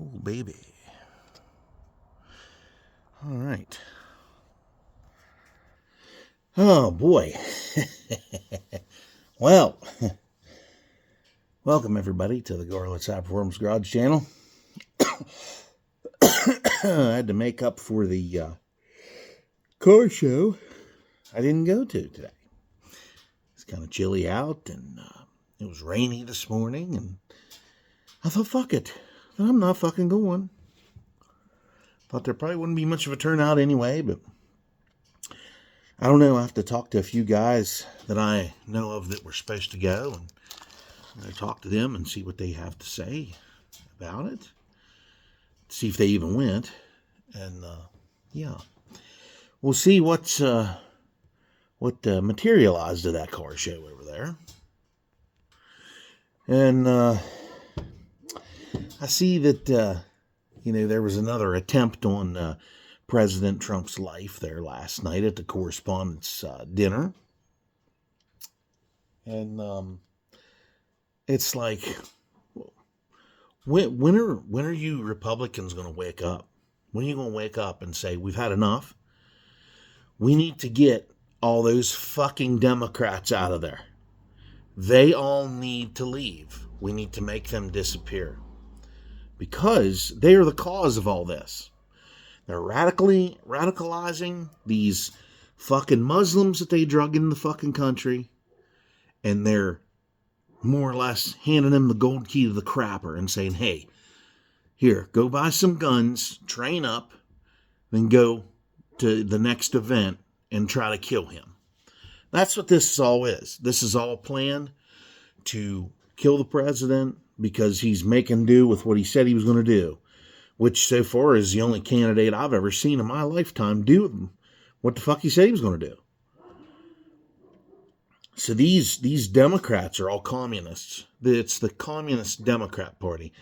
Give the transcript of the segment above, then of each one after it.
Oh, baby. All right. Oh, boy. Well, welcome everybody to the Garlet's High Performance Garage channel. I had to make up for the car show I didn't go to today. It's kind of chilly out, and it was rainy this morning, and I thought, fuck it. I'm not fucking going. Thought there probably wouldn't be much of a turnout anyway, but I don't know. I have to talk to a few guys that I know of that were supposed to go, and I talk to them and see what they have to say about it. See if they even went, and yeah, we'll see what materialized of that car show over there. And I see that there was another attempt on President Trump's life there last night at the correspondents' dinner, and it's like, when are you Republicans going to wake up? When are you going to wake up and say, we've had enough? We need to get all those fucking Democrats out of there. They all need to leave. We need to make them disappear. Because they are the cause of all this. They're radicalizing these fucking Muslims that they drug in the fucking country. And they're more or less handing them the gold key to the crapper and saying, hey, here, go buy some guns, train up, then go to the next event and try to kill him. That's what this all is. This is all planned to kill the president because he's making do with what he said he was going to do, which so far is the only candidate I've ever seen in my lifetime do what the fuck he said he was going to do. So these Democrats are all communists. It's the Communist Democrat Party.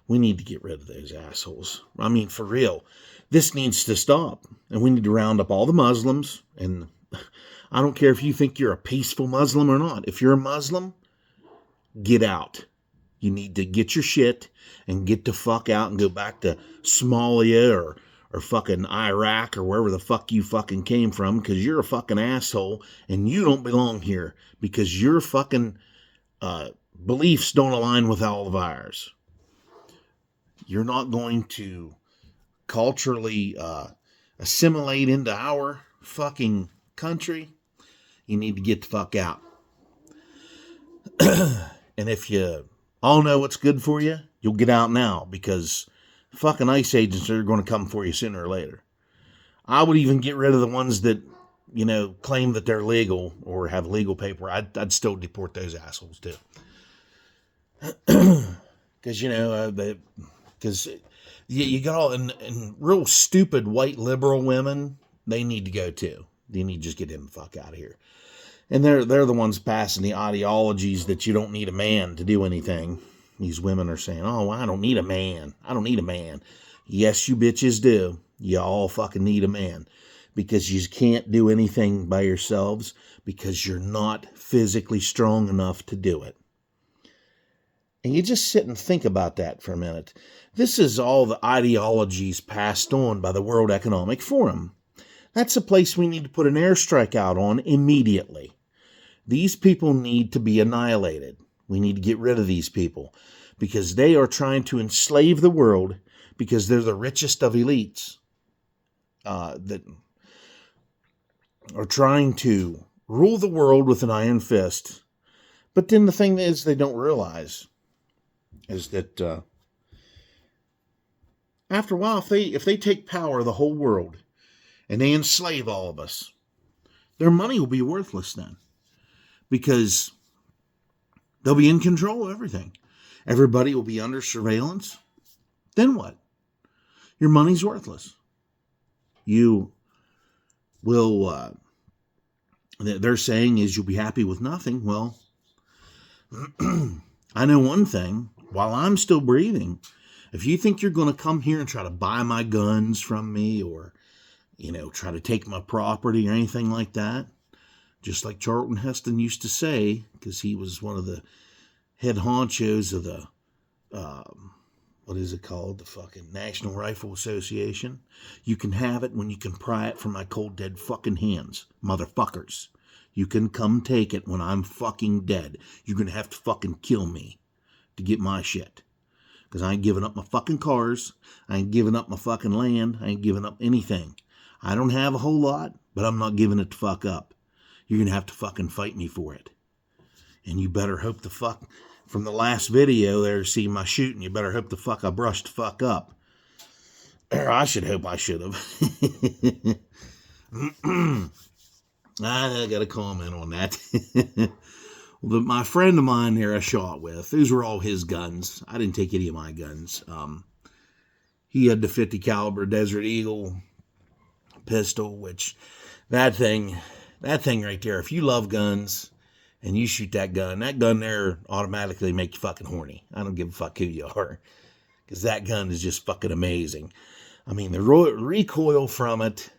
We need to get rid of those assholes. I mean, for real. This needs to stop. And we need to round up all the Muslims. And I don't care if you think you're a peaceful Muslim or not. If you're a Muslim, get out. You need to get your shit and get the fuck out and go back to Somalia or fucking Iraq or wherever the fuck you fucking came from, because you're a fucking asshole and you don't belong here because your fucking beliefs don't align with all of ours. You're not going to culturally assimilate into our fucking country. You need to get the fuck out. And if you all know what's good for you, you'll get out now, because fucking ICE agents are going to come for you sooner or later. I would even get rid of the ones that, claim that they're legal or have legal paper. I'd still deport those assholes too. Because, because you got all, and real stupid white liberal women, they need to go too. You need to just get them the fuck out of here. And they're the ones passing the ideologies that you don't need a man to do anything. These women are saying, oh, I don't need a man. I don't need a man. Yes, you bitches do. You all fucking need a man. Because you can't do anything by yourselves. Because you're not physically strong enough to do it. And you just sit and think about that for a minute. This is all the ideologies passed on by the World Economic Forum. That's a place we need to put an airstrike out on immediately. These people need to be annihilated. We need to get rid of these people because they are trying to enslave the world because they're the richest of elites that are trying to rule the world with an iron fist. But then the thing is they don't realize is that after a while, if they take power of the whole world and they enslave all of us, their money will be worthless then. Because they'll be in control of everything. Everybody will be under surveillance. Then what? Your money's worthless. You will, they're saying is you'll be happy with nothing. Well, I know one thing. While I'm still breathing, if you think you're going to come here and try to buy my guns from me or, try to take my property or anything like that, just like Charlton Heston used to say, because he was one of the head honchos of the what is it called? The fucking National Rifle Association. You can have it when you can pry it from my cold dead fucking hands, motherfuckers. You can come take it when I'm fucking dead. You're gonna have to fucking kill me to get my shit. Because I ain't giving up my fucking cars. I ain't giving up my fucking land. I ain't giving up anything. I don't have a whole lot, but I'm not giving it the fuck up. You're gonna have to fucking fight me for it. And you better hope the fuck, from the last video there, see my shooting, you better hope the fuck I brushed the fuck up. Or I should hope I should have. I got a comment on that. My friend of mine there I shot with, those were all his guns. I didn't take any of my guns. He had the 50 caliber Desert Eagle pistol, which that thing right there, if you love guns and you shoot that gun there automatically make you fucking horny. I don't give a fuck who you are, because that gun is just fucking amazing. I mean, the recoil from it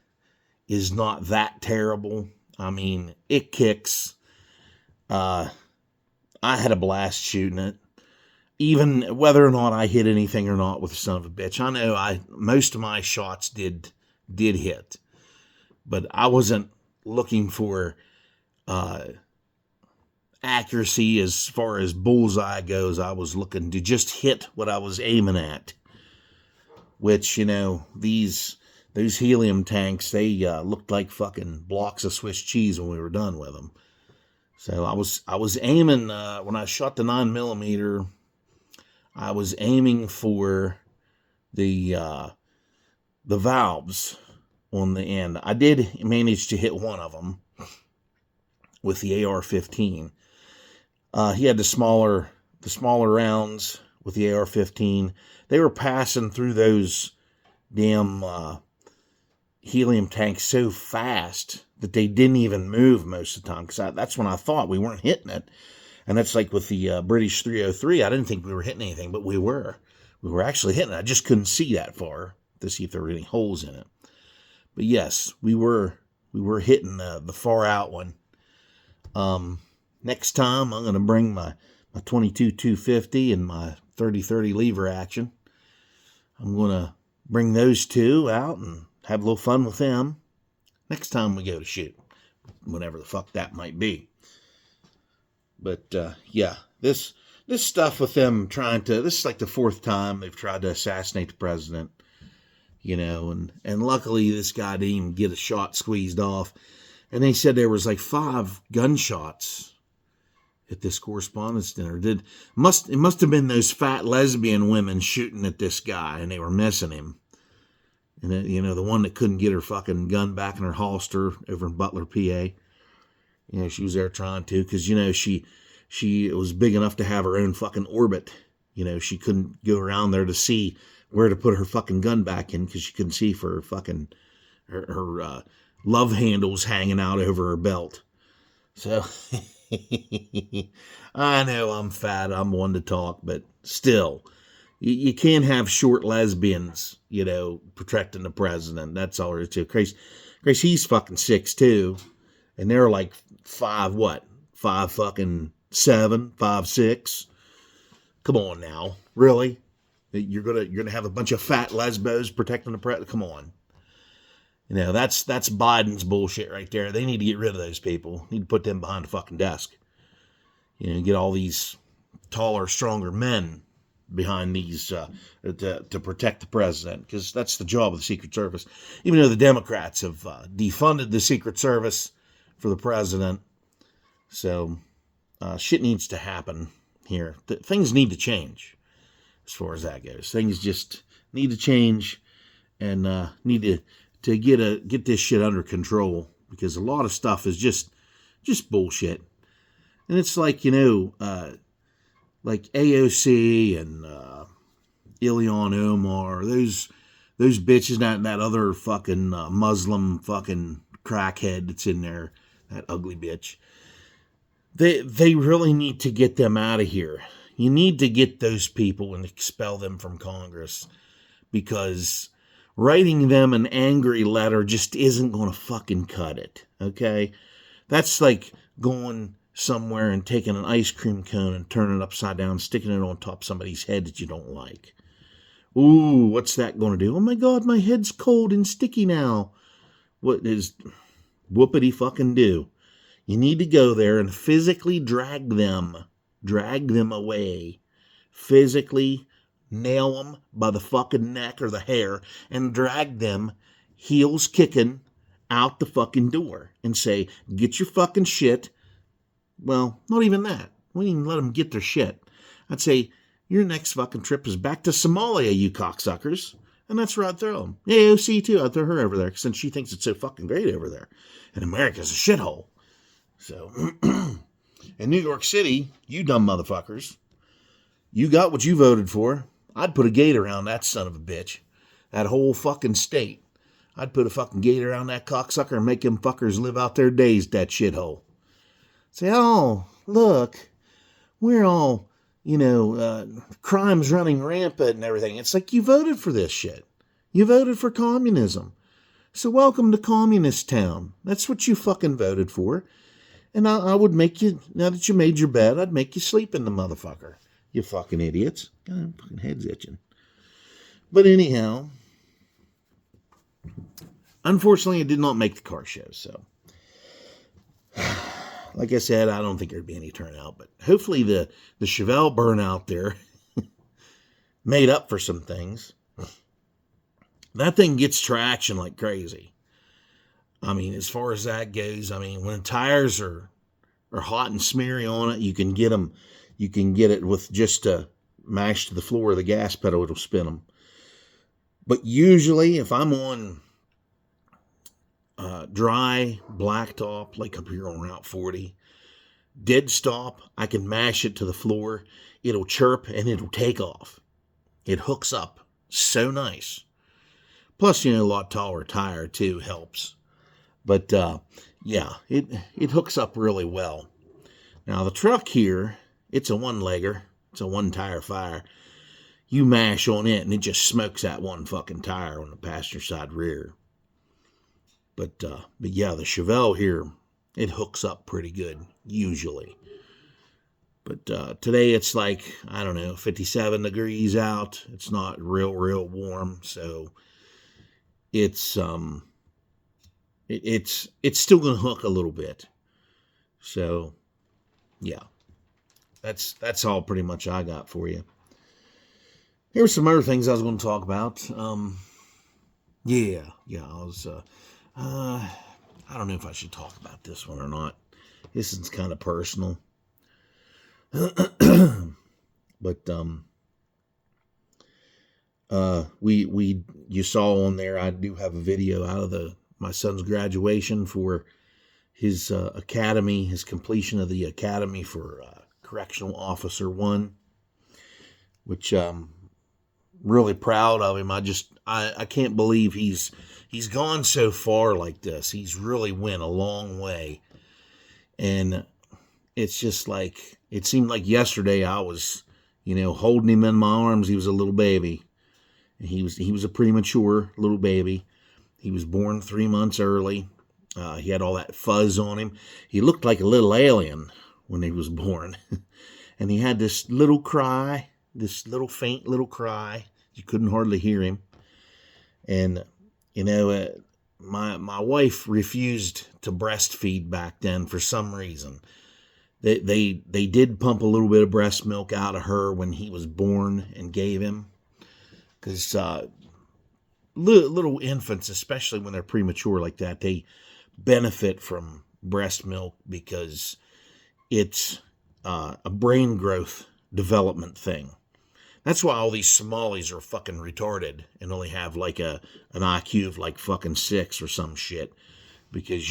is not that terrible. I mean, it kicks. I had a blast shooting it. Even whether or not I hit anything or not with the son of a bitch. I know most of my shots did hit. But I wasn't looking for accuracy as far as bullseye goes. I was looking to just hit what I was aiming at. Which, those helium tanks, they looked like fucking blocks of Swiss cheese when we were done with them. So I was aiming, when I shot the 9mm, I was aiming for the valves on the end. I did manage to hit one of them with the AR-15. He had the smaller rounds with the AR-15. They were passing through those damn helium tanks so fast that they didn't even move most of the time. Because that's when I thought we weren't hitting it. And that's like with the British 303. I didn't think we were hitting anything, but we were. We were actually hitting it. I just couldn't see that far to see if there were any holes in it. But yes, we were hitting the far out one. Next time, I'm going to bring my 22-250 and my 30-30 lever action. I'm going to bring those two out and have a little fun with them next time we go to shoot, whenever the fuck that might be. But yeah, this stuff with them this is like the fourth time they've tried to assassinate the president, and luckily this guy didn't even get a shot squeezed off. And they said there was like 5 gunshots at this correspondence dinner. It must have been those fat lesbian women shooting at this guy, and they were missing him. And the one that couldn't get her fucking gun back in her holster over in Butler, PA. She was there trying to, because she was big enough to have her own fucking orbit. She couldn't go around there to see where to put her fucking gun back in, because she couldn't see for her fucking her love handles hanging out over her belt. So I know I'm fat, I'm one to talk, but still, you can't have short lesbians, protecting the president. That's all there is to it. Grace, he's fucking 6'2", and they're like 5'7", 5'6". Come on now, really? You're gonna have a bunch of fat lesbos protecting the president? Come on. That's Biden's bullshit right there. They need to get rid of those people. Need to put them behind the fucking desk. Get all these taller, stronger men behind these to protect the president, because that's the job of the Secret Service. Even though the Democrats have defunded the Secret Service for the president, so shit needs to happen here. Things need to change as far as that goes. Things just need to change, and need to get this shit under control, because a lot of stuff is just bullshit. And it's like, like AOC and Ilhan Omar, those bitches, that other fucking Muslim fucking crackhead that's in there, that ugly bitch. They really need to get them out of here. You need to get those people and expel them from Congress, because writing them an angry letter just isn't going to fucking cut it, okay? That's like going somewhere and taking an ice cream cone and turning it upside down, sticking it on top of somebody's head that you don't like. Ooh, what's that going to do? Oh my God, my head's cold and sticky now. What is whoopity fucking do? You need to go there and physically drag them away. Physically nail them by the fucking neck or the hair and drag them, heels kicking, out the fucking door and say, get your fucking shit. Well, not even that. We didn't even let them get their shit. I'd say, your next fucking trip is back to Somalia, you cocksuckers. And that's where I'd throw them. Yeah, AOC too, I'd throw her over there since she thinks it's so fucking great over there. And America's a shithole. So, in New York City, you dumb motherfuckers, you got what you voted for. I'd put a gate around that son of a bitch. That whole fucking state. I'd put a fucking gate around that cocksucker and make them fuckers live out their days, that shithole. Say, oh, look, we're all, crime's running rampant and everything. It's like, you voted for this shit. You voted for communism. So welcome to Communist Town. That's what you fucking voted for. And I would make you, now that you made your bed, I'd make you sleep in the motherfucker. You fucking idiots. God, fucking head's itching. But anyhow, unfortunately, I did not make the car show, so. Like I said, I don't think there'd be any turnout, but hopefully the Chevelle burnout there made up for some things. That thing gets traction like crazy. I mean, as far as that goes, I mean, when tires are hot and smeary on it, you can get them. You can get it with just a mash to the floor of the gas pedal, it'll spin them. But usually, if I'm on dry blacktop, like up here on Route 40, dead stop, I can mash it to the floor. It'll chirp and it'll take off. It hooks up so nice. Plus, a lot taller tire too helps. But yeah, it hooks up really well. Now the truck here, it's a one-legger. It's a one-tire fire. You mash on it and it just smokes that one fucking tire on the passenger side rear. But yeah, the Chevelle here, it hooks up pretty good, usually. But today it's like, I don't know, 57 degrees out. It's not real warm, so it's still going to hook a little bit. So, yeah. That's all pretty much I got for you. Here were some other things I was going to talk about. I don't know if I should talk about this one or not. This is kind of personal. But you saw on there, I do have a video out of my son's graduation for his academy, his completion of the academy for Correctional Officer 1, which really proud of him. I can't believe he's gone so far like this. He's really went a long way. And it's just like, it seemed like yesterday I was, holding him in my arms. He was a little baby. And he was a premature little baby. He was born 3 months early. He had all that fuzz on him. He looked like a little alien when he was born. And he had this little cry, this little faint little cry. You couldn't hardly hear him. And, my wife refused to breastfeed back then for some reason. They did pump a little bit of breast milk out of her when he was born and gave him. Because little infants, especially when they're premature like that, they benefit from breast milk because it's a brain growth development thing. That's why all these Somalis are fucking retarded and only have like an IQ of like fucking 6 or some shit. Because,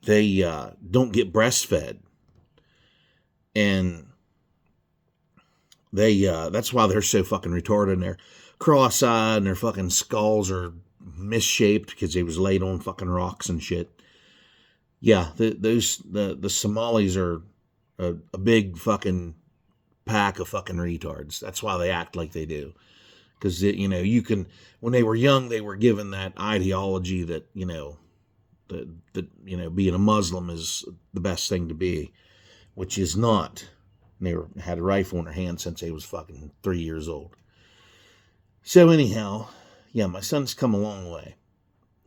they don't get breastfed. And that's why they're so fucking retarded, and they're cross-eyed and their fucking skulls are misshaped because they was laid on fucking rocks and shit. Yeah, the Somalis are a big fucking pack of fucking retards. That's why they act like they do. Because, you can, when they were young, they were given that ideology that, that being a Muslim is the best thing to be, which is not. And they had a rifle in their hand since they was fucking 3 years old. So anyhow, yeah, my son's come a long way.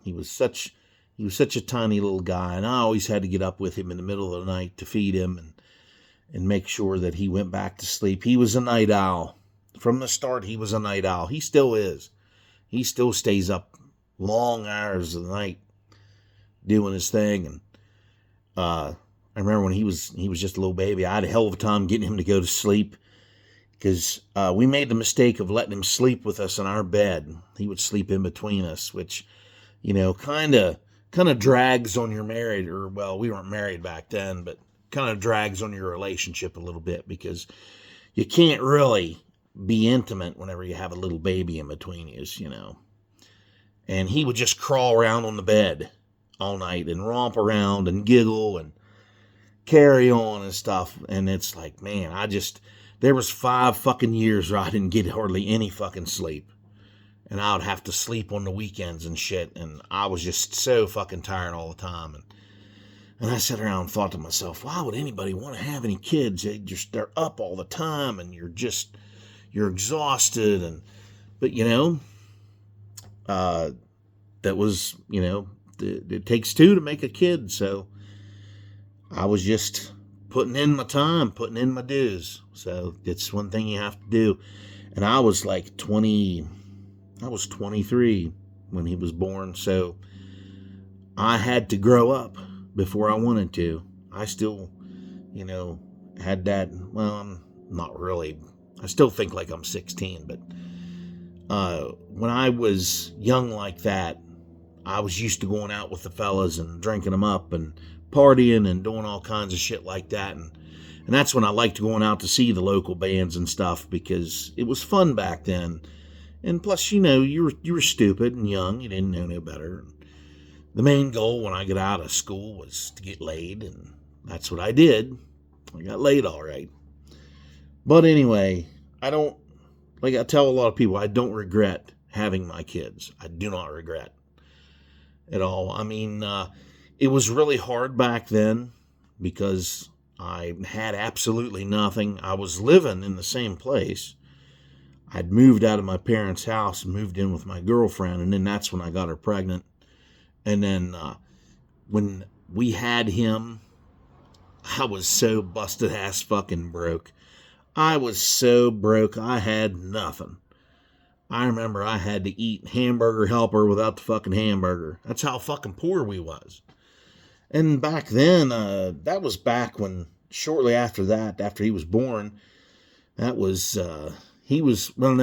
He was such a tiny little guy, and I always had to get up with him in the middle of the night to feed him and make sure that he went back to sleep. He was a night owl. From the start, he was a night owl. He still is. He still stays up long hours of the night doing his thing. And I remember when he was just a little baby, I had a hell of a time getting him to go to sleep because we made the mistake of letting him sleep with us in our bed. He would sleep in between us, which, kind of drags on your marriage, or, well, we weren't married back then, but kind of drags on your relationship a little bit because you can't really be intimate whenever you have a little baby in between you. And he would just crawl around on the bed all night and romp around and giggle and carry on and stuff. And it's like, man, there was 5 fucking years where I didn't get hardly any fucking sleep. And I would have to sleep on the weekends and shit. And I was just so fucking tired all the time. And I sat around and thought to myself, why would anybody want to have any kids? They're up all the time and you're exhausted. But that was, it takes 2 to make a kid. So I was just putting in my time, putting in my dues. So it's one thing you have to do. And I was like 23 when he was born. So I had to grow up before I wanted to. I still, had that. Well, I'm not really. I still think like I'm 16, but when I was young like that, I was used to going out with the fellas and drinking them up and partying and doing all kinds of shit like that. And that's when I liked going out to see the local bands and stuff because it was fun back then. And plus, you were stupid and young. You didn't know no better. The main goal when I got out of school was to get laid, and that's what I did. I got laid all right. But anyway, like I tell a lot of people, I don't regret having my kids. I do not regret at all. I mean, it was really hard back then because I had absolutely nothing. I was living in the same place. I'd moved out of my parents' house and moved in with my girlfriend, and then that's when I got her pregnant. And then when we had him, I was so busted ass fucking broke. I was so broke, I had nothing. I remember I had to eat hamburger helper without the fucking hamburger. That's how fucking poor we was. And back then, that was back when, shortly after that, after he was born, that was, he was born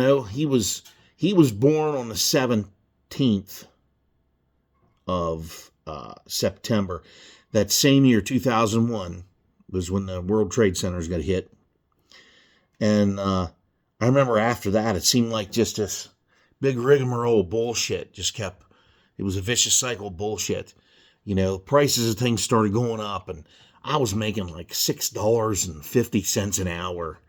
on the 17th of September. That same year, 2001, was when the World Trade Centers got hit. And I remember after that, it seemed like just this big rigmarole bullshit it was a vicious cycle of bullshit. Prices of things started going up, and I was making like $6.50 an hour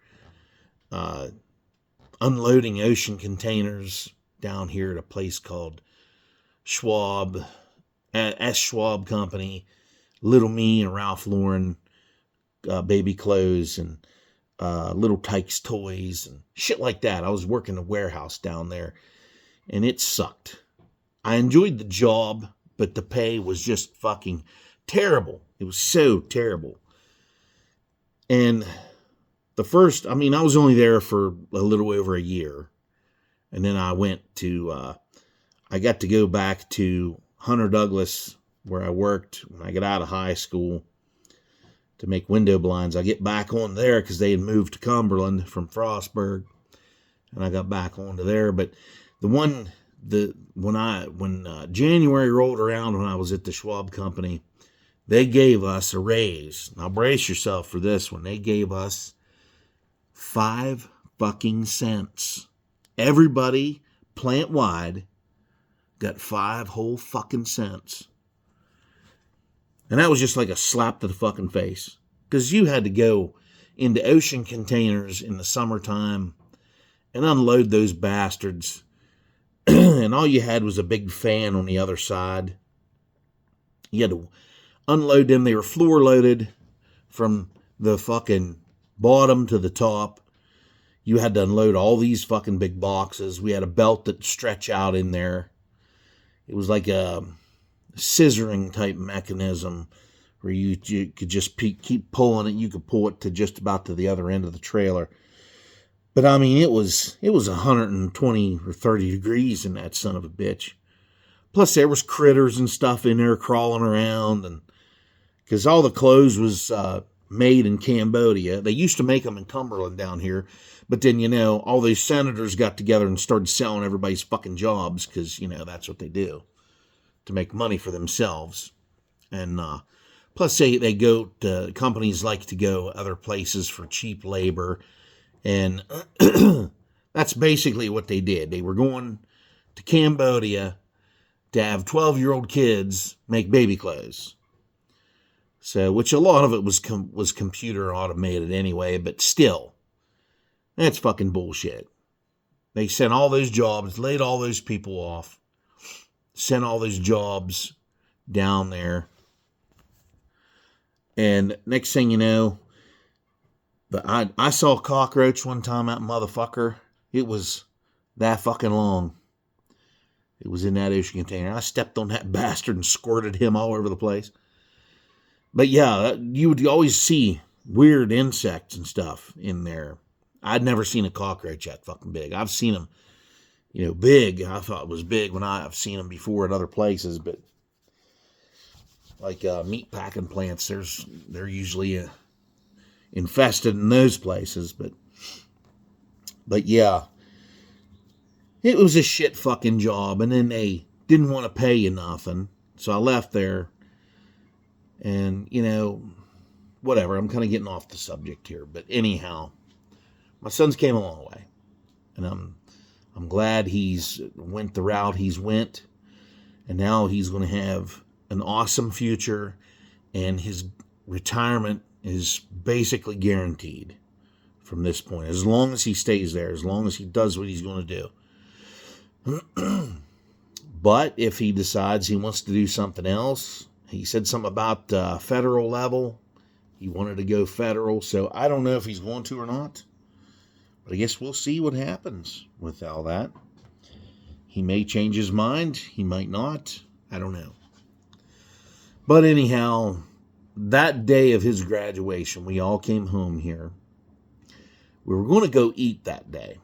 unloading ocean containers down here at a place called Schwab, S. Schwab Company, Little Me and Ralph Lauren baby clothes, and Little Tykes toys and shit like that. I was working a warehouse down there, and it sucked. I enjoyed the job, but the pay was just fucking terrible. It was so terrible. And I was only there for a little over a year. And then I got to go back to Hunter Douglas, where I worked when I got out of high school, to make window blinds. I get back on there because they had moved to Cumberland from Frostburg, and I got back onto there. But when January rolled around when I was at the Schwab Company, they gave us a raise. Now brace yourself for this one. They gave us 5 fucking cents. Everybody, plant wide, got 5 whole fucking cents. And that was just like a slap to the fucking face. Because you had to go into ocean containers in the summertime and unload those bastards. And all you had was a big fan on the other side. You had to unload them. They were floor loaded from the fucking bottom to the top. You had to unload all these fucking big boxes. We had a belt that stretch out in there. It was like a scissoring type mechanism where you could just keep pulling it. You could pull it to just about to the other end of the trailer. But I mean, it was 120 or 30 degrees in that son of a bitch. Plus there was critters and stuff in there crawling around, and because all the clothes was made in Cambodia. They used to make them in Cumberland down here, but then, all these senators got together and started selling everybody's fucking jobs because, that's what they do to make money for themselves. And plus they go to, companies like to go other places for cheap labor. And that's basically what they did. They were going to Cambodia to have 12-year-old kids make baby clothes. So, which a lot of it was computer automated anyway, but still, that's fucking bullshit. They sent all those jobs, laid all those people off, sent all those jobs down there. And next thing you know, I saw a cockroach one time, that motherfucker. It was that fucking long. It was in that ocean container. I stepped on that bastard and squirted him all over the place. But yeah, you would always see weird insects and stuff in there. I'd never seen a cockroach that fucking big. I've seen them, big. I thought it was big when I've seen them before at other places, but like meat packing plants, they're usually infested in those places. But yeah, it was a shit fucking job, and then they didn't want to pay you nothing, so I left there. And, whatever, I'm kind of getting off the subject here. But anyhow, my son's came a long way. And I'm glad he's went the route he's went. And now he's going to have an awesome future. And his retirement is basically guaranteed from this point. As long as he stays there, as long as he does what he's going to do. But if he decides he wants to do something else, he said something about federal level. He wanted to go federal, so I don't know if he's going to or not. But I guess we'll see what happens with all that. He may change his mind. He might not. I don't know. But anyhow, that day of his graduation, we all came home here. We were going to go eat that day,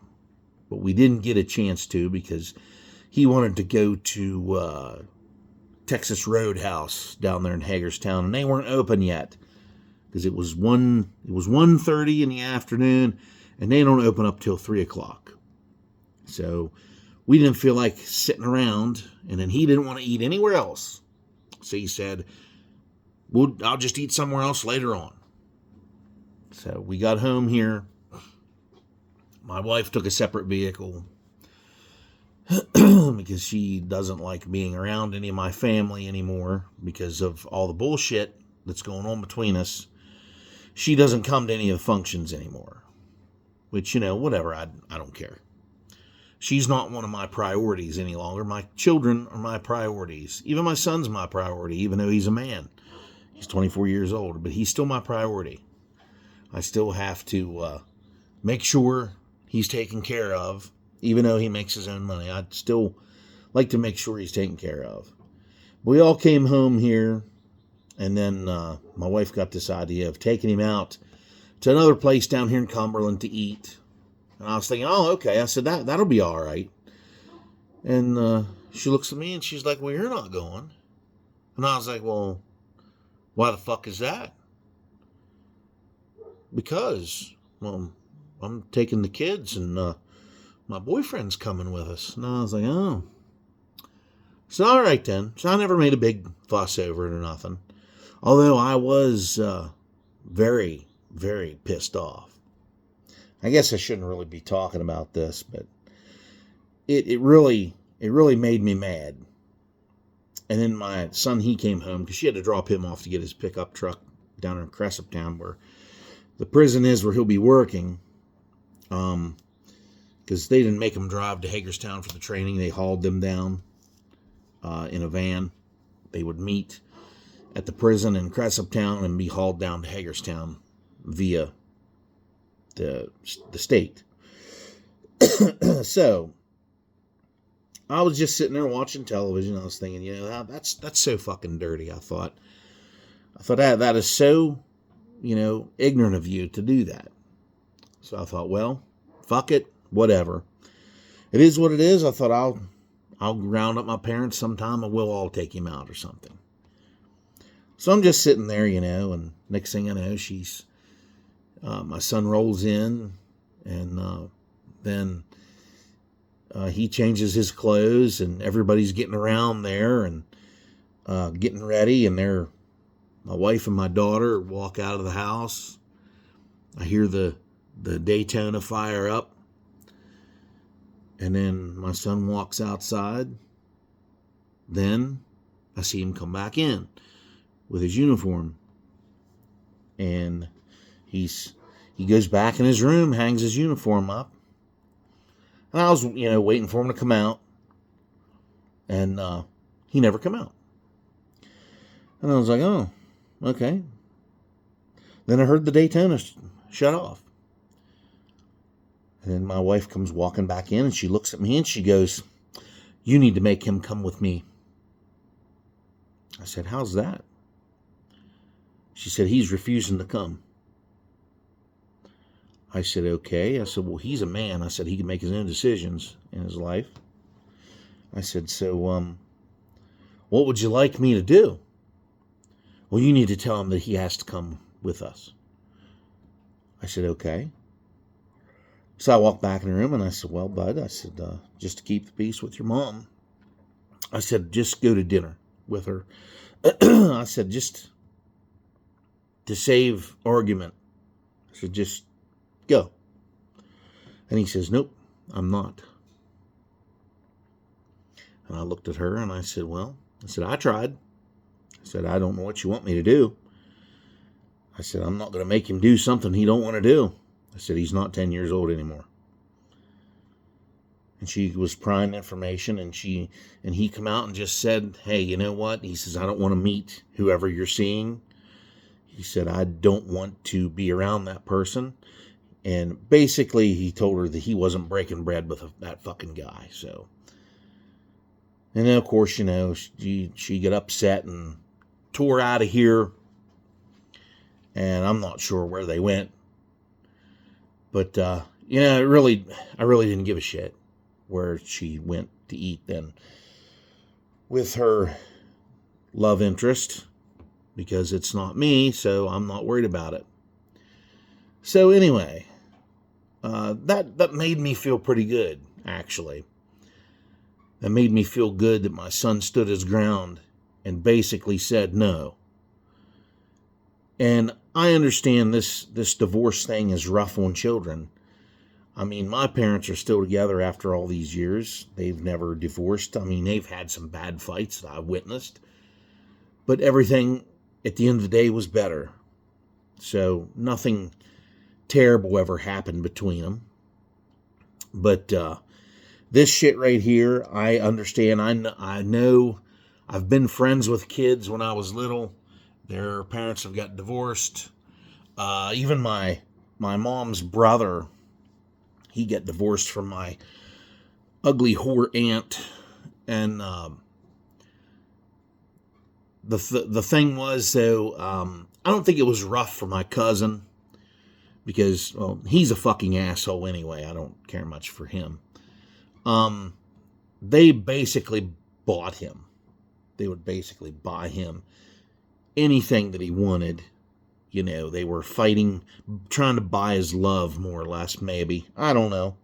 but we didn't get a chance to because he wanted to go to Texas Roadhouse down there in Hagerstown, and they weren't open yet because it was 1:30 in the afternoon, and they don't open up till 3:00. So we didn't feel like sitting around, and then he didn't want to eat anywhere else. So he said, I'll just eat somewhere else later on. So we got home here. My wife took a separate vehicle because she doesn't like being around any of my family anymore because of all the bullshit that's going on between us. She doesn't come to any of the functions anymore, which, whatever, I don't care. She's not one of my priorities any longer. My children are my priorities. Even my son's my priority, even though he's a man. He's 24 years old, but he's still my priority. I still have to make sure he's taken care of. Even though he makes his own money, I'd still like to make sure he's taken care of. We all came home here, and then my wife got this idea of taking him out to another place down here in Cumberland to eat. And I was thinking, oh, okay. I said, that'll be all right. And she looks at me, and she's like, well, you're not going. And I was like, well, why the fuck is that? Because, well, I'm taking the kids, and my boyfriend's coming with us. And I was like, oh. So, all right then. So I never made a big fuss over it or nothing. Although I was very, very pissed off. I guess I shouldn't really be talking about this, but it really made me mad. And then my son, he came home because she had to drop him off to get his pickup truck down in Cressuptown, where the prison is where he'll be working. Because they didn't make them drive to Hagerstown for the training. They hauled them down in a van. They would meet at the prison in Cressuptown and be hauled down to Hagerstown via the state. So I was just sitting there watching television. I was thinking, that's so fucking dirty. I thought that is so, ignorant of you to do that. So I thought, well, fuck it, whatever. It is what it is. I thought I'll round up my parents sometime and we'll all take him out or something. So I'm just sitting there, and next thing I know, my son rolls in, and then he changes his clothes, and everybody's getting around there and getting ready, and my wife and my daughter walk out of the house. I hear the Daytona fire up, and then my son walks outside. Then I see him come back in with his uniform, and he goes back in his room, hangs his uniform up, and I was waiting for him to come out, and he never come out, and I was like, oh, okay. Then I heard the Daytona shut off, and then my wife comes walking back in, and she looks at me and she goes, "You need to make him come with me." I said, "How's that?" She said, "He's refusing to come." I said, "Okay." I said, "Well, he's a man." I said, "He can make his own decisions in his life." I said, "So, what would you like me to do?" "Well, you need to tell him that he has to come with us." I said, "Okay." So I walked back in the room and I said, "Well, bud," I said, "just to keep the peace with your mom," I said, "just go to dinner with her." I said, "Just to save argument." I said, "Just go." And he says, "Nope, I'm not." And I looked at her and I said, I tried. I said, "I don't know what you want me to do." I said, "I'm not going to make him do something he don't want to do." I said, "He's not 10 years old anymore." And she was prying information, and he come out and just said, "Hey, you know what?" He says, "I don't want to meet whoever you're seeing." He said, "I don't want to be around that person." And basically, he told her that he wasn't breaking bread with that fucking guy. So, and then, of course, she got upset and tore out of here. And I'm not sure where they went. But, I really didn't give a shit where she went to eat then with her love interest, because it's not me, so I'm not worried about it. So anyway, that made me feel pretty good, actually. That made me feel good that my son stood his ground and basically said no. And I understand this divorce thing is rough on children. I mean, my parents are still together after all these years. They've never divorced. I mean, they've had some bad fights that I've witnessed. But everything, at the end of the day, was better. So nothing terrible ever happened between them. But this shit right here, I understand. I know I've been friends with kids when I was little. Their parents have got divorced. Even my mom's brother, he got divorced from my ugly whore aunt. And the thing was, though, I don't think it was rough for my cousin, because, well, he's a fucking asshole anyway. I don't care much for him. They basically bought him. They would basically buy him anything that he wanted. They were fighting, trying to buy his love, more or less, maybe. I don't know.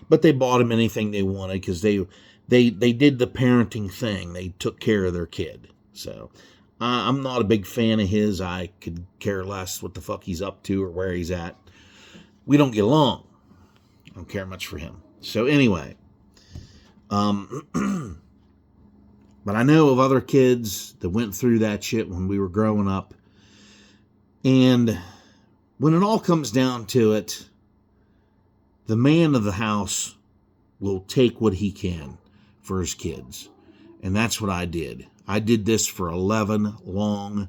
But they bought him anything they wanted, because they did the parenting thing. They took care of their kid. So I'm not a big fan of his. I could care less what the fuck he's up to or where he's at. We don't get along. I don't care much for him. So anyway, but I know of other kids that went through that shit when we were growing up. And when it all comes down to it, the man of the house will take what he can for his kids. And that's what I did. I did this for 11 long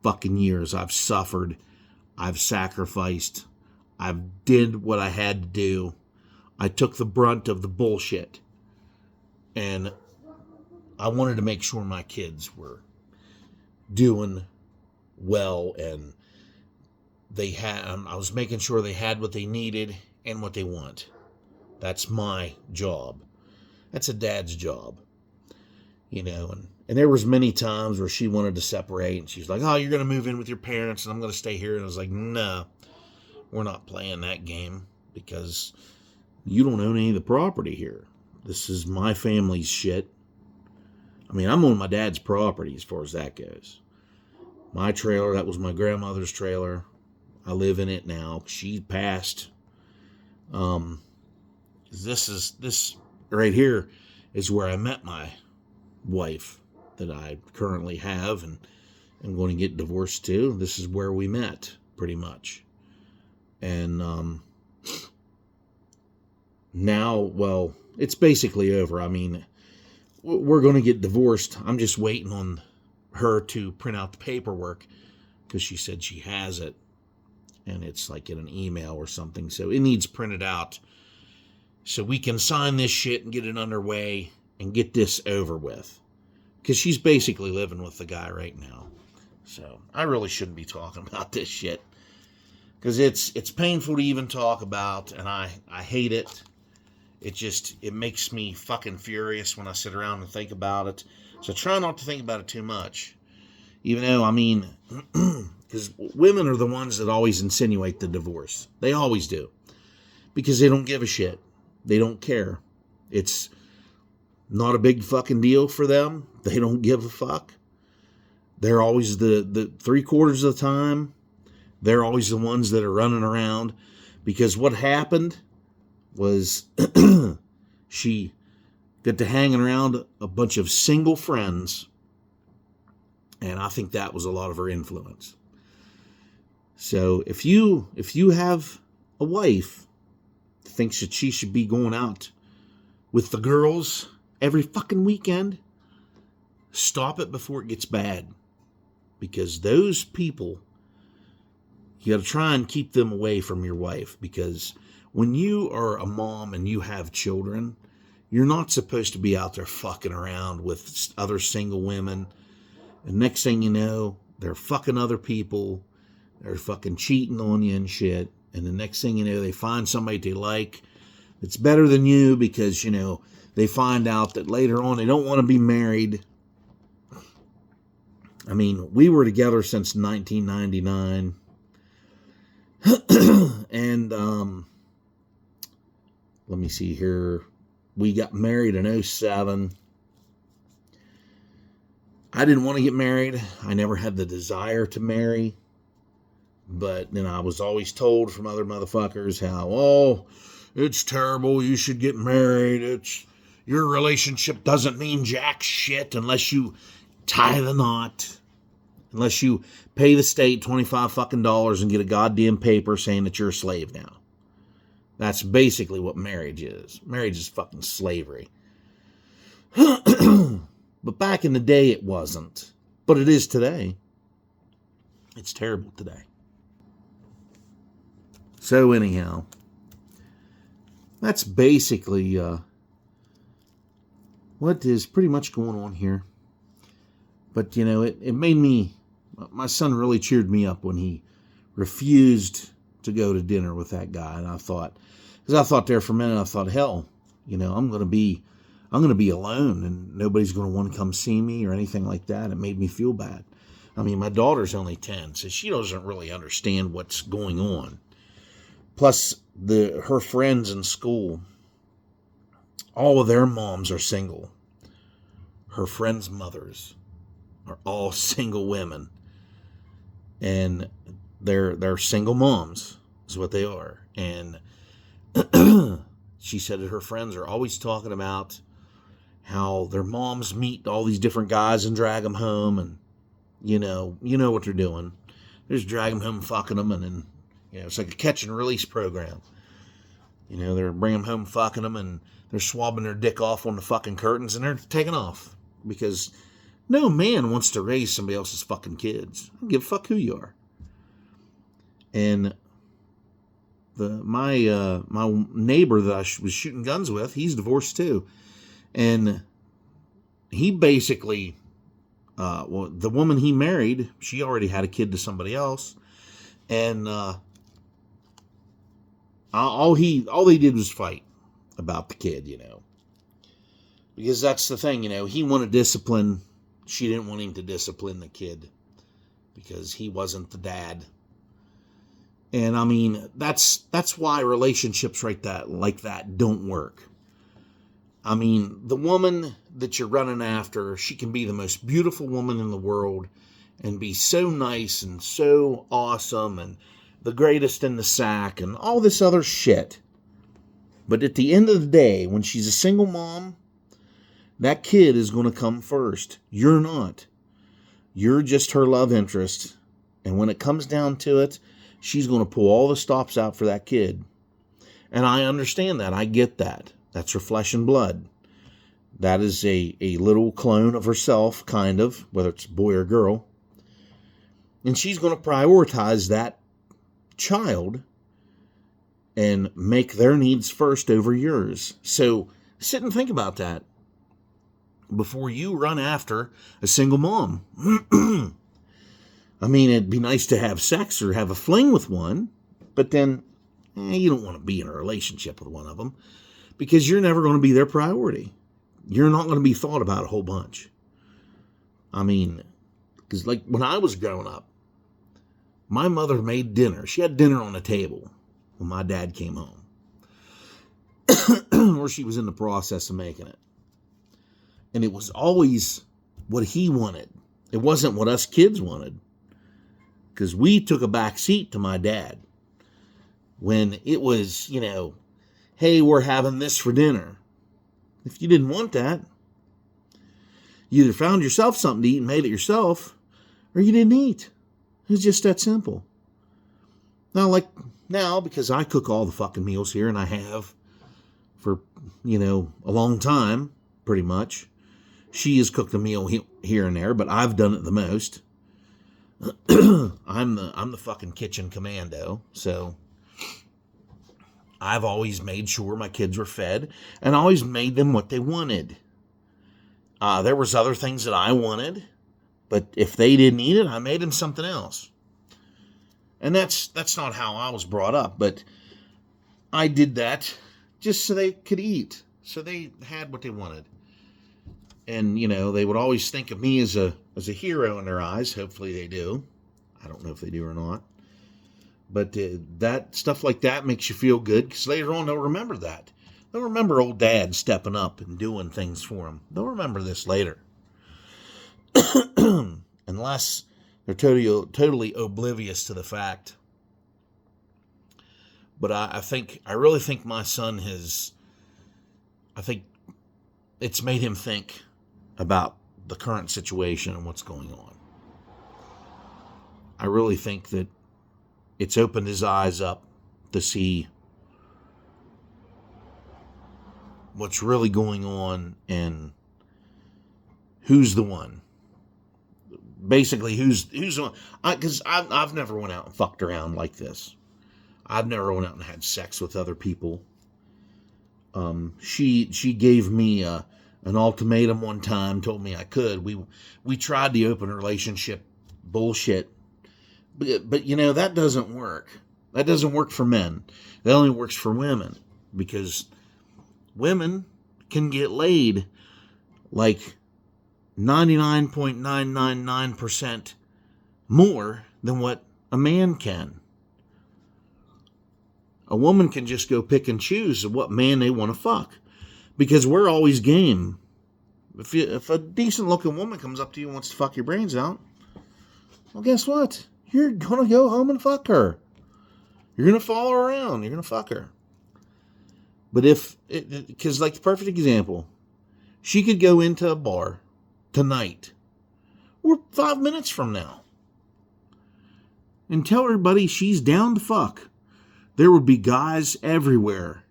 fucking years. I've suffered. I've sacrificed. I've did what I had to do. I took the brunt of the bullshit. And I wanted to make sure my kids were doing well, and I was making sure they had what they needed and what they want. That's my job. That's a dad's job. And there was many times where she wanted to separate, and she's like, oh, you're going to move in with your parents and I'm going to stay here. And I was like, no, we're not playing that game, because you don't own any of the property here. This is my family's shit. I mean, I'm on my dad's property as far as that goes. My trailer, that was my grandmother's trailer. I live in it now. She passed. This right here is where I met my wife that I currently have and am going to get divorced to. This is where we met, pretty much. And now, well, it's basically over. I mean, we're going to get divorced. I'm just waiting on her to print out the paperwork, because she said she has it, and it's like in an email or something. So it needs printed out so we can sign this shit and get it underway and get this over with, because she's basically living with the guy right now. So I really shouldn't be talking about this shit, because it's painful to even talk about, and I hate it. It makes me fucking furious when I sit around and think about it. So try not to think about it too much. Even though, I mean, because women are the ones that always insinuate the divorce. They always do. Because they don't give a shit. They don't care. It's not a big fucking deal for them. They don't give a fuck. They're always the 3/4 of the time. They're always the ones that are running around. Because what happened was she got to hanging around a bunch of single friends, and I think that was a lot of her influence. So if you have a wife that thinks that she should be going out with the girls every fucking weekend, stop it before it gets bad. Because those people, you got to try and keep them away from your wife, because when you are a mom and you have children, you're not supposed to be out there fucking around with other single women. And next thing you know, they're fucking other people. They're fucking cheating on you and shit. And the next thing you know, they find somebody they like that's better than you, because, they find out that later on they don't want to be married. I mean, we were together since 1999. And, let me see here. We got married in 2007. I didn't want to get married. I never had the desire to marry. But then I was always told from other motherfuckers how, oh, it's terrible. You should get married. Your relationship doesn't mean jack shit unless you tie the knot. Unless you pay the state $25 fucking dollars and get a goddamn paper saying that you're a slave now. That's basically what marriage is. Marriage is fucking slavery. But back in the day, it wasn't. But it is today. It's terrible today. So anyhow, that's basically what is pretty much going on here. But, it made me, my son really cheered me up when he refused to go to dinner with that guy. And I thought there for a minute, I thought, hell, I'm going to be alone and nobody's going to want to come see me or anything like that. It made me feel bad. I mean, my daughter's only 10, so she doesn't really understand what's going on. Plus, her friends in school, all of their moms are single. Her friends' mothers are all single women. And they're single moms is what they are. And she said that her friends are always talking about how their moms meet all these different guys and drag them home. And, you know what they're doing. They just drag them home, fucking them, and then, it's like a catch and release program. They're bringing them home, fucking them, and they're swabbing their dick off on the fucking curtains, and they're taking off. Because no man wants to raise somebody else's fucking kids. I don't give a fuck who you are. And my neighbor that I was shooting guns with, he's divorced too, and he basically, well, the woman he married, she already had a kid to somebody else, and all they did was fight about the kid, because that's the thing, he wanted discipline. She didn't want him to discipline the kid because he wasn't the dad. And I mean, that's why relationships like that don't work. I mean, the woman that you're running after, she can be the most beautiful woman in the world and be so nice and so awesome and the greatest in the sack and all this other shit. But at the end of the day, when she's a single mom, that kid is going to come first. You're not. You're just her love interest. And when it comes down to it, she's going to pull all the stops out for that kid. And I understand that. I get that. That's her flesh and blood. That is a little clone of herself, kind of, whether it's boy or girl. And she's going to prioritize that child and make their needs first over yours. So sit and think about that before you run after a single mom. I mean, it'd be nice to have sex or have a fling with one, but then you don't want to be in a relationship with one of them because you're never going to be their priority. You're not going to be thought about a whole bunch. I mean, because like when I was growing up, my mother made dinner. She had dinner on the table when my dad came home, or she was in the process of making it. And it was always what he wanted. It wasn't what us kids wanted. Because we took a back seat to my dad. When it was, hey, we're having this for dinner. If you didn't want that, you either found yourself something to eat and made it yourself, or you didn't eat. It was just that simple. Now, because I cook all the fucking meals here, and I have for, a long time, pretty much. She has cooked a meal here and there, but I've done it the most. I'm the fucking kitchen commando, so I've always made sure my kids were fed and always made them what they wanted. There was other things that I wanted, but if they didn't eat it, I made them something else. And that's not how I was brought up, but I did that just so they could eat, so they had what they wanted. And, they would always think of me as a hero in their eyes. Hopefully they do. I don't know if they do or not. But that stuff like that makes you feel good because later on they'll remember that. They'll remember old dad stepping up and doing things for them. They'll remember this later. Unless they're totally oblivious to the fact. But I really think my son I think it's made him think about the current situation and what's going on. I really think that it's opened his eyes up to see what's really going on and who's the one. Basically, who's the one. Because I've never went out and fucked around like this. I've never went out and had sex with other people. She gave me an ultimatum one time, told me I could. We tried the open relationship bullshit. But that doesn't work. That doesn't work for men. That only works for women. Because women can get laid like 99.999% more than what a man can. A woman can just go pick and choose what man they want to fuck. Because we're always game. If a decent looking woman comes up to you and wants to fuck your brains out, well, guess what? You're going to go home and fuck her. You're going to follow her around. You're going to fuck her. But because like the perfect example, she could go into a bar tonight or 5 minutes from now and tell everybody she's down to fuck. There would be guys everywhere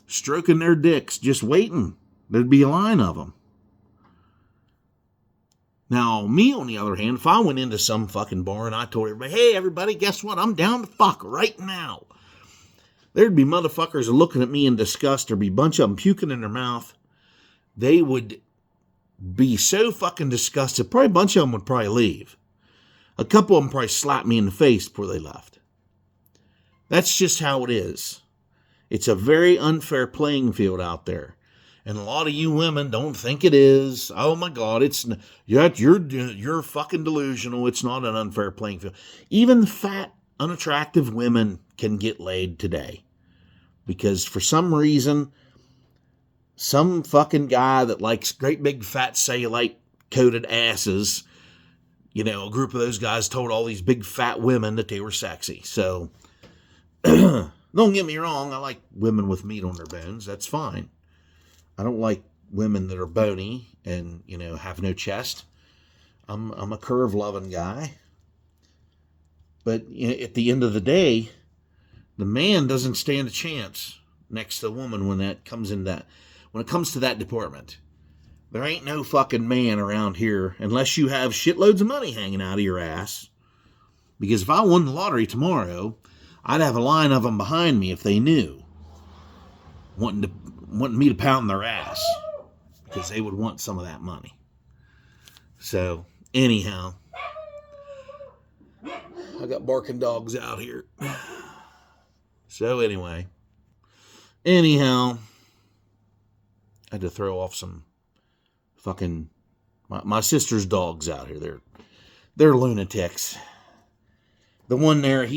stroking their dicks, just waiting. There'd be a line of them. Now, me, on the other hand, if I went into some fucking bar and I told everybody, hey, everybody, guess what? I'm down to fuck right now. there'd be motherfuckers looking at me in disgust. There'd be a bunch of them puking in their mouth. They would be so fucking disgusted. Probably a bunch of them would probably leave. A couple of them probably slapped me in the face before they left. That's just how it is. It's a very unfair playing field out there. And a lot of you women don't think it is. Oh my God, you're fucking delusional. It's not an unfair playing field. Even fat, unattractive women can get laid today. Because for some reason, some fucking guy that likes great big fat cellulite coated asses, a group of those guys told all these big fat women that they were sexy. So, don't get me wrong, I like women with meat on their bones. That's fine. I don't like women that are bony and, have no chest. I'm a curve-loving guy. But at the end of the day, the man doesn't stand a chance next to the woman when it comes to that department. There ain't no fucking man around here unless you have shitloads of money hanging out of your ass. Because if I won the lottery tomorrow, I'd have a line of them behind me if they knew, wanting me to pound their ass, because they would want some of that money. So, anyhow, I got barking dogs out here. So, anyhow, I had to throw off some fucking my sister's dogs out here. They're lunatics. The one there,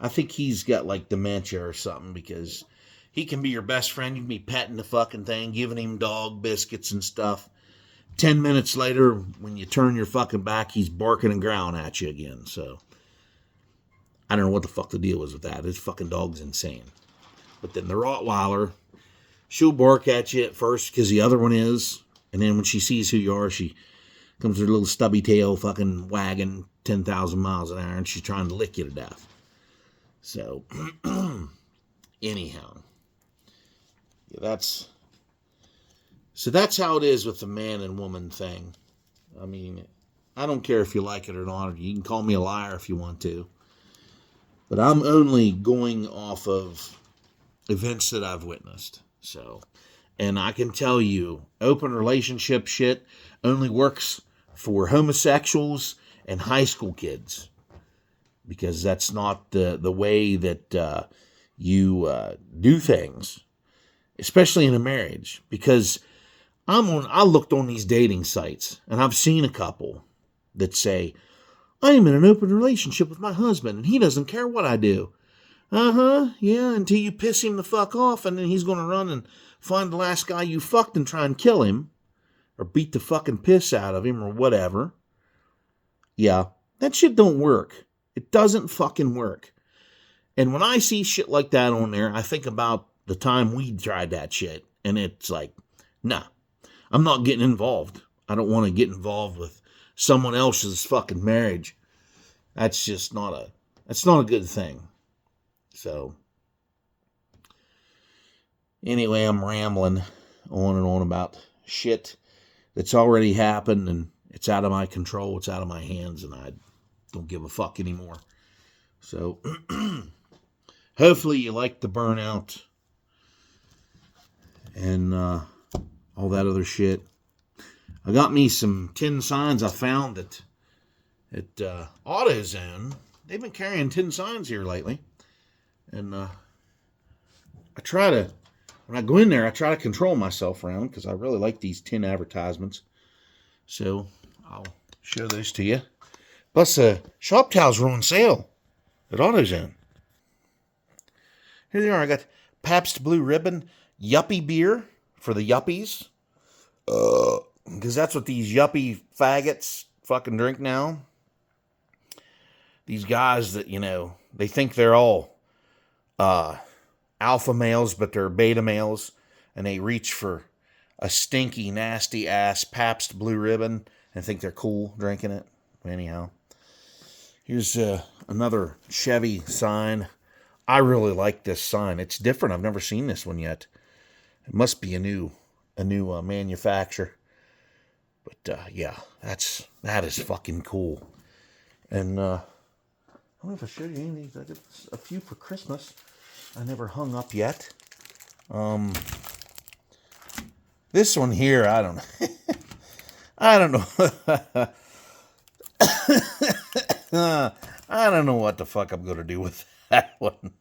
I think he's got like dementia or something, because he can be your best friend. You can be petting the fucking thing, giving him dog biscuits and stuff. 10 minutes later, when you turn your fucking back, he's barking and growling at you again. So, I don't know what the fuck the deal was with that. This fucking dog's insane. But then the Rottweiler, she'll bark at you at first because the other one is. And then when she sees who you are, she comes with her little stubby tail fucking wagging 10,000 miles an hour, and she's trying to lick you to death. So, anyhow. Yeah, that's how it is with the man and woman thing. I mean, I don't care if you like it or not. You can call me a liar if you want to. But I'm only going off of events that I've witnessed. So, and I can tell you, open relationship shit only works for homosexuals and high school kids. Because that's not the way that you do things. Especially in a marriage. Because I looked on these dating sites, and I've seen a couple that say, I'm in an open relationship with my husband, and he doesn't care what I do. Yeah, until you piss him the fuck off, and then he's going to run and find the last guy you fucked and try and kill him, or beat the fucking piss out of him, or whatever. Yeah, that shit don't work. It doesn't fucking work. And when I see shit like that on there, I think about the time we tried that shit, and it's like, nah, I'm not getting involved. I don't want to get involved with someone else's fucking marriage. That's just not a good thing. So, anyway, I'm rambling on and on about shit that's already happened, and it's out of my control, it's out of my hands, and I don't give a fuck anymore. So, hopefully you like the burnout and all that other shit. I got me some tin signs I found at AutoZone. They've been carrying tin signs here lately. And when I go in there, I try to control myself around because I really like these tin advertisements. So I'll show those to you. Plus, shop towels are on sale at AutoZone. Here they are. I got Pabst Blue Ribbon Yuppie beer for the yuppies. Because that's what these yuppie faggots fucking drink now. These guys that, they think they're all alpha males, but they're beta males. And they reach for a stinky, nasty ass Pabst Blue Ribbon and think they're cool drinking it. Anyhow, here's another Chevy sign. I really like this sign. It's different. I've never seen this one yet. It must be a new manufacturer. But yeah, that is fucking cool. And I don't know if I showed you any of these. I got a few for Christmas. I never hung up yet. This one here, I don't know. I don't know. I don't know what the fuck I'm going to do with that one.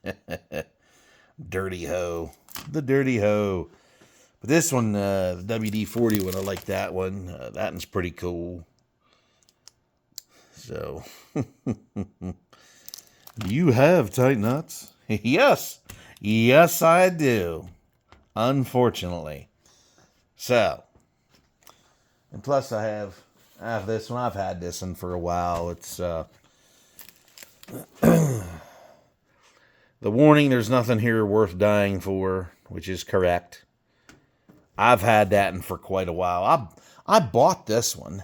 Dirty hoe. The dirty hoe. But this one, the WD-40 one, I like that one. That one's pretty cool. So, do you have tight nuts? Yes. Yes, I do. Unfortunately. So, and plus I have this one. I've had this one for a while. It's, the warning, there's nothing here worth dying for, which is correct. I've had that one for quite a while. I bought this one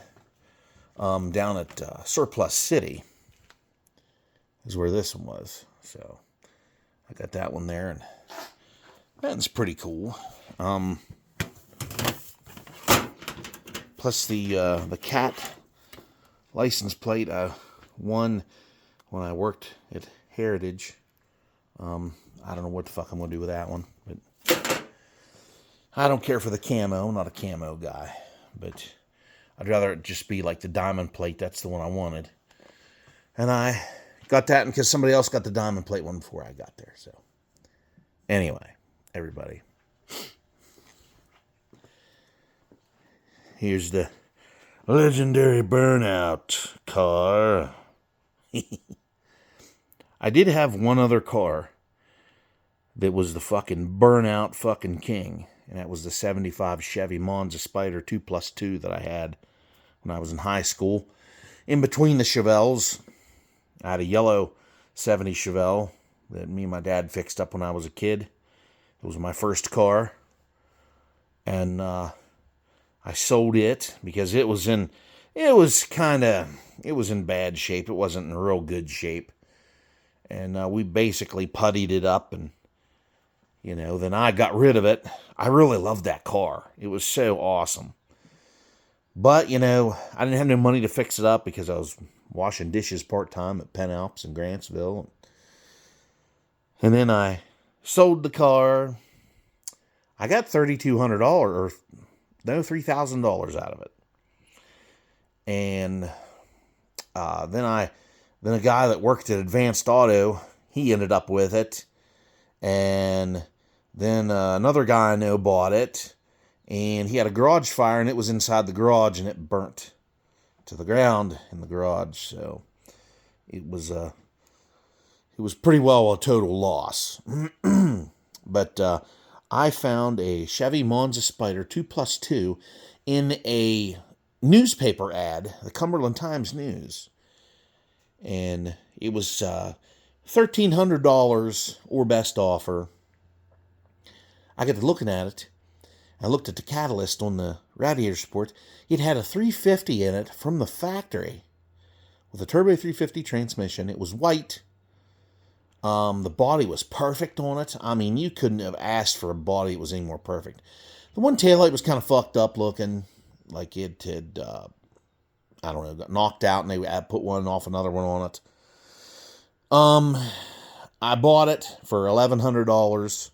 down at Surplus City, is where this one was. So I got that one there, and that one's pretty cool. Plus the cat license plate I won when I worked at Heritage. I don't know what the fuck I'm going to do with that one, but I don't care for the camo. I'm not a camo guy, but I'd rather it just be like the diamond plate. That's the one I wanted. And I got that because somebody else got the diamond plate one before I got there. So anyway, everybody, here's the legendary burnout car. I did have one other car that was the fucking burnout fucking king. And that was the 75 Chevy Monza Spider 2+2 that I had when I was in high school. In between the Chevelles, I had a yellow 70 Chevelle that me and my dad fixed up when I was a kid. It was my first car. And I sold it because it was in bad shape. It wasn't in real good shape. And we basically puttied it up, and then I got rid of it. I really loved that car. It was so awesome. But, I didn't have no money to fix it up because I was washing dishes part-time at Penn Alps in Grantsville. And then I sold the car. I got $3,000 out of it. And then a guy that worked at Advanced Auto, he ended up with it. And then another guy I know bought it, and he had a garage fire, and it was inside the garage, and it burnt to the ground in the garage. So it was pretty well a total loss. But I found a Chevy Monza Spider 2+2 in a newspaper ad, the Cumberland Times News, and it was $1,300 or best offer. I got to looking at it. I looked at the catalyst on the radiator support. It had a 350 in it from the factory with a turbo 350 transmission. It was white. The body was perfect on it. I mean, you couldn't have asked for a body that was any more perfect. The one taillight was kind of fucked up looking, like it had, got knocked out, and they had put one off another one on it. I bought it for $1,100,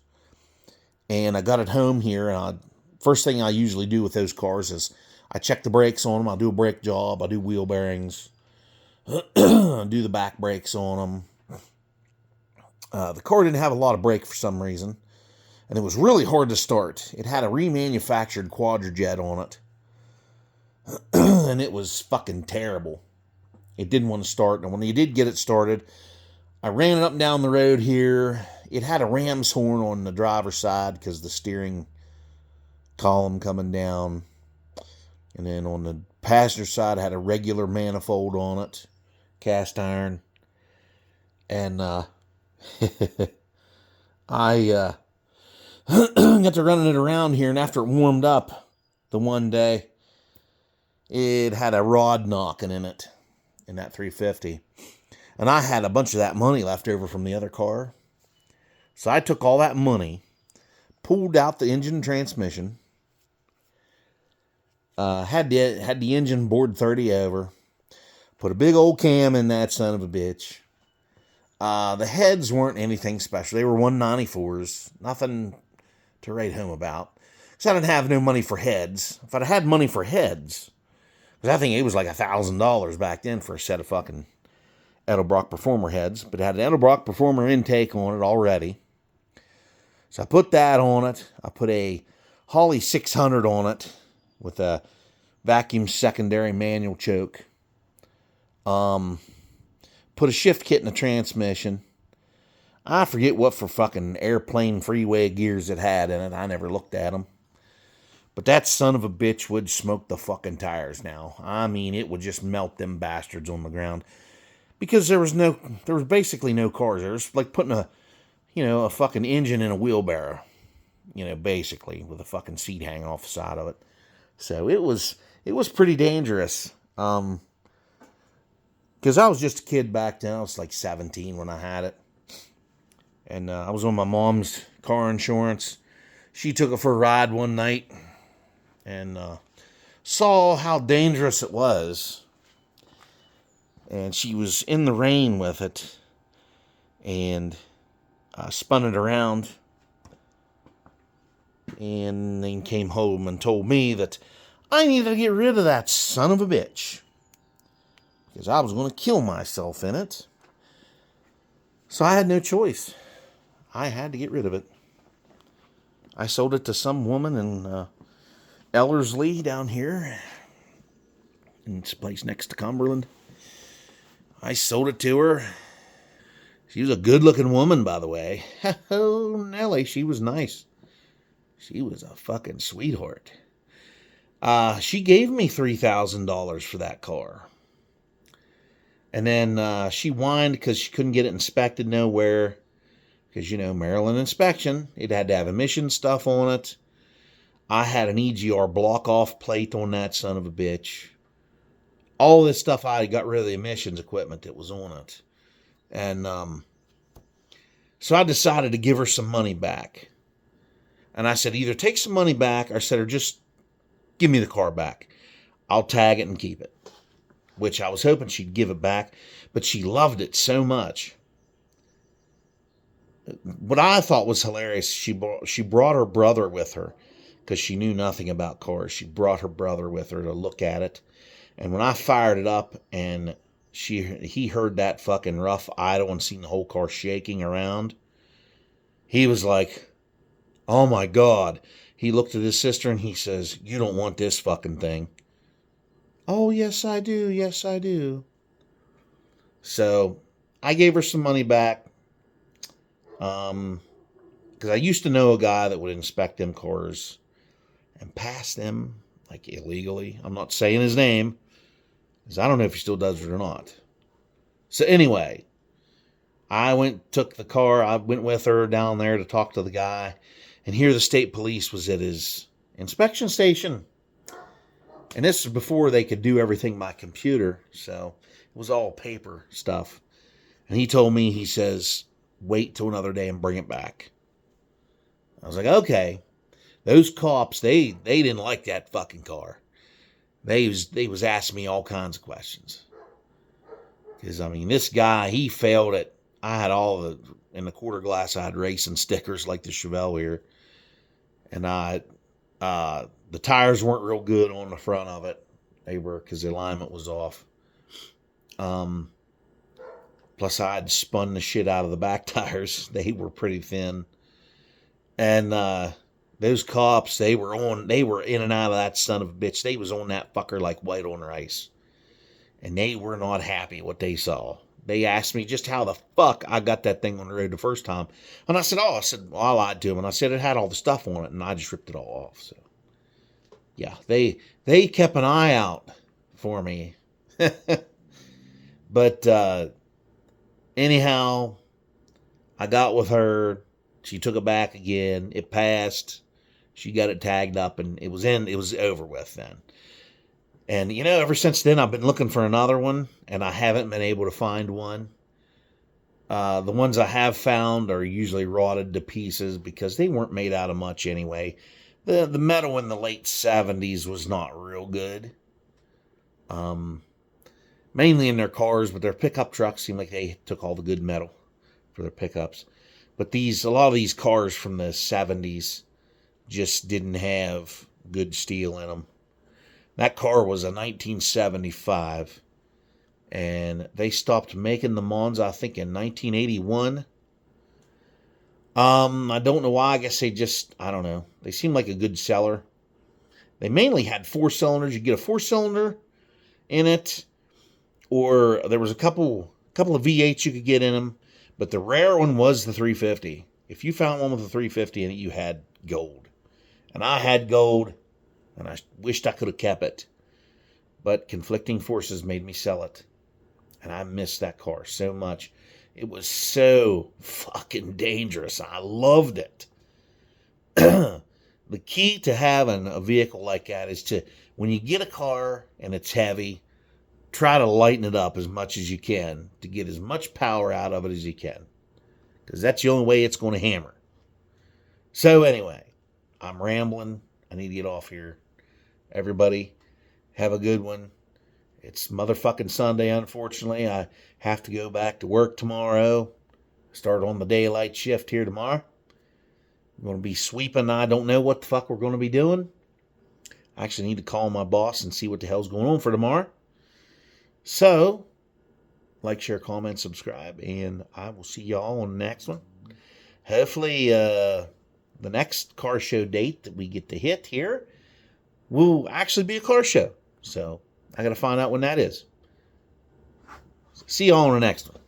and I got it home here, and first thing I usually do with those cars is I check the brakes on them. I'll do a brake job. I'll do wheel bearings. Do the back brakes on them. The car didn't have a lot of brake for some reason, and it was really hard to start. It had a remanufactured Quadrajet on it, and it was fucking terrible. It didn't want to start, and when you did get it started, I ran it up and down the road here. It had a ram's horn on the driver's side because the steering column coming down. And then on the passenger side, I had a regular manifold on it, cast iron. And I got to running it around here, and after it warmed up the one day, it had a rod knocking in it, in that 350. And I had a bunch of that money left over from the other car. So I took all that money, pulled out the engine and transmission, had the engine board 30 over, put a big old cam in that son of a bitch, The heads weren't anything special. They were 194s. Nothing to write home about. Because I didn't have no money for heads. If I'd had money for heads, because I think it was like $1,000 back then for a set of fucking Edelbrock Performer heads. But it had an Edelbrock Performer intake on it already. So I put that on it. I put a Holly 600 on it with a vacuum secondary manual choke. Put a shift kit in the transmission. I forget what for fucking airplane freeway gears it had in it. I never looked at them. But that son of a bitch would smoke the fucking tires now. I mean, it would just melt them bastards on the ground. Because there was basically no cars. There was like putting a fucking engine in a wheelbarrow. Basically, with a fucking seat hanging off the side of it. So it was pretty dangerous. Because I was just a kid back then. I was like 17 when I had it. And I was on my mom's car insurance. She took it for a ride one night. And saw how dangerous it was. And she was in the rain with it. And spun it around. And then came home and told me that I needed to get rid of that son of a bitch. Because I was going to kill myself in it. So I had no choice. I had to get rid of it. I sold it to some woman in Ellerslie down here. In this place next to Cumberland. I sold it to her. She was a good-looking woman, by the way. Oh, Nellie, she was nice. She was a fucking sweetheart. She gave me $3,000 for that car. And then she whined because she couldn't get it inspected nowhere. Because, Maryland inspection. It had to have emission stuff on it. I had an EGR block-off plate on that son of a bitch. All this stuff, I got rid of the emissions equipment that was on it. And so I decided to give her some money back. And I said, either take some money back, or just give me the car back. I'll tag it and keep it. Which I was hoping she'd give it back, but she loved it so much. What I thought was hilarious, she brought her brother with her, because she knew nothing about cars. She brought her brother with her to look at it. And when I fired it up, and he heard that fucking rough idle and seen the whole car shaking around, he was like, oh my God. He looked at his sister and he says, you don't want this fucking thing. Oh, yes, I do. Yes, I do. So I gave her some money back. Because I used to know a guy that would inspect them cars and pass them like illegally. I'm not saying his name, because I don't know if he still does it or not. So anyway, I took the car. I went with her down there to talk to the guy. And here the state police was at his inspection station. And this was before they could do everything by computer. So it was all paper stuff. And he told me, he says, wait till another day and bring it back. I was like, okay. Those cops, they didn't like that fucking car. They was asking me all kinds of questions. Because, this guy, he failed it. I had in the quarter glass, I had racing stickers like the Chevelle here. And the tires weren't real good on the front of it. They were, because the alignment was off. Plus I had spun the shit out of the back tires. They were pretty thin. And those cops, they were in and out of that son of a bitch. They was on that fucker like white on rice. And they were not happy what they saw. They asked me just how the fuck I got that thing on the road the first time. And I said, well, I lied to them. And I said it had all the stuff on it. And I just ripped it all off. So, yeah, they kept an eye out for me. But anyhow, I got with her. She took it back again. It passed. She got it tagged up. And it was over with then. And, ever since then, I've been looking for another one, and I haven't been able to find one. The ones I have found are usually rotted to pieces because they weren't made out of much anyway. The metal in the late 70s was not real good. Mainly in their cars, but their pickup trucks seem like they took all the good metal. for their pickups. But a lot of these cars from the 70s just didn't have good steel in them. That car was a 1975, and they stopped making the Monza, I think, in 1981. I don't know why. I guess I don't know. They seem like a good seller. They mainly had 4 cylinders. You get a 4-cylinder in it, or there was a couple of V8s you could get in them, but the rare one was the 350. If you found one with a 350 in it, you had gold. And I had gold, and I wished I could have kept it. But conflicting forces made me sell it. And I missed that car so much. It was so fucking dangerous. I loved it. The key to having a vehicle like that is to, when you get a car and it's heavy, try to lighten it up as much as you can to get as much power out of it as you can. Because that's the only way it's going to hammer. So anyway, I'm rambling. I need to get off here. Everybody, have a good one. It's motherfucking Sunday, unfortunately. I have to go back to work tomorrow. Start on the daylight shift here tomorrow. I'm going to be sweeping. I don't know what the fuck we're going to be doing. I actually need to call my boss and see what the hell's going on for tomorrow. So, like, share, comment, subscribe, and I will see y'all on the next one. Hopefully, the next car show date that we get to hit here will actually be a car show. So, I got to find out when that is. See y'all on the next one.